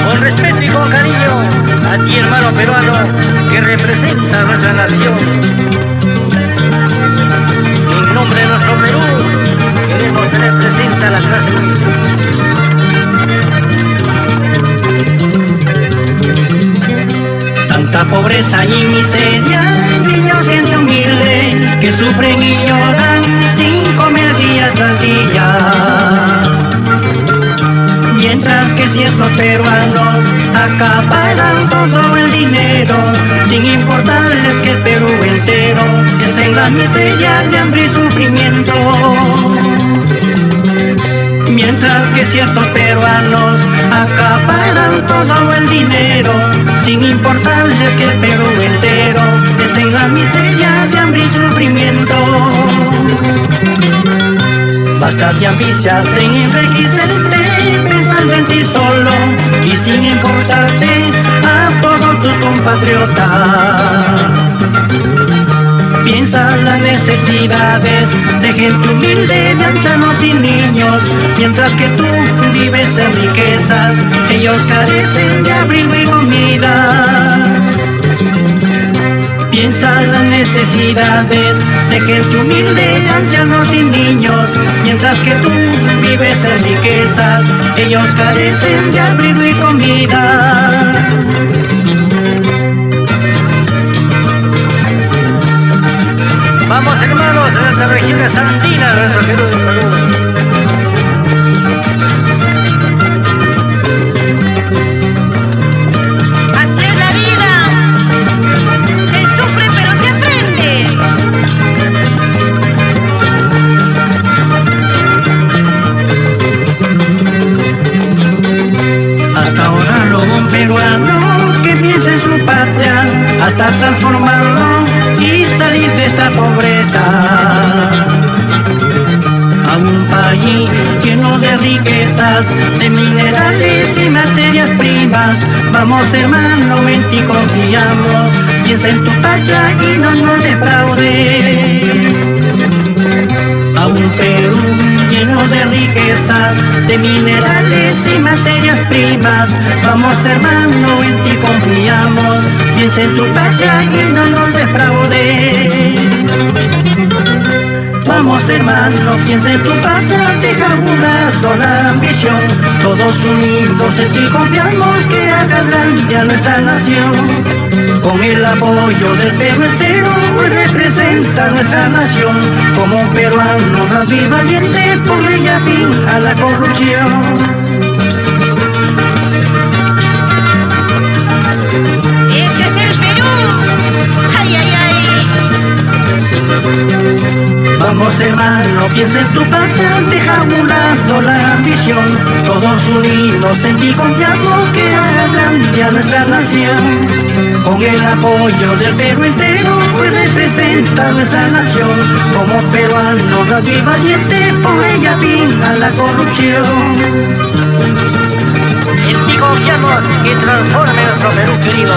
Con respeto y con cariño a ti, hermano peruano, que representa a nuestra nación. En nombre de nuestro Perú, queremos tener presente a la clase humilde. Tanta pobreza y miseria, niños gente humilde, que sufren y lloran sin comer día tras día. Mientras que ciertos peruanos acaparan todo el dinero, sin importarles que el Perú entero está en la miseria de hambre y sufrimiento. Mientras que ciertos peruanos acaparan todo el dinero, sin importarles que el Perú entero está en la miseria de hambre y sufrimiento. Basta de ambicias en enriquecerte, pensando en ti solo y sin importarte a todos tus compatriotas. Piensa las necesidades de gente humilde, de ancianos y niños, mientras que tú vives en riquezas, ellos carecen de abrigo y comida. Piensa las necesidades de gente humilde, de ancianos y niños, mientras que tú vives en riquezas, ellos carecen de abrigo y comida. Vamos, hermanos, en estas regiones andinas de nuestro querido Perú. Así es la vida, se sufre pero se aprende. Hasta ahora no hubo un peruano que piense en su patria, hasta transformarlo y salir de esta pobreza a un país lleno de riquezas, de minerales y materias primas. Vamos, hermano, en ti confiamos, piensa en tu patria y no nos defraude. A un Perú lleno de riquezas, de minerales y materias primas. Vamos, hermano, en ti confiamos, piensa en tu patria y no nos defraude. Vamos, hermano, piensa en tu patria, deja a un lado la ambición. Todos unidos en ti confiamos, que hagas grande a nuestra nación. Con el apoyo del Perú entero, representa a nuestra nación. Como un peruano bravo y valiente, ponle ya fin a la corrupción. Este es el Perú, ay, ay, ay. Vamos, hermano, piensa en tu patria, deja a un lado la ambición. Todos unidos en ti confiamos, que hagas grande a nuestra nación. Con el apoyo del Perú entero, representa a nuestra nación. Como peruano bravo y valiente, ponle ya fin a la corrupción. En ti confiamos, que transforme nuestro Perú querido.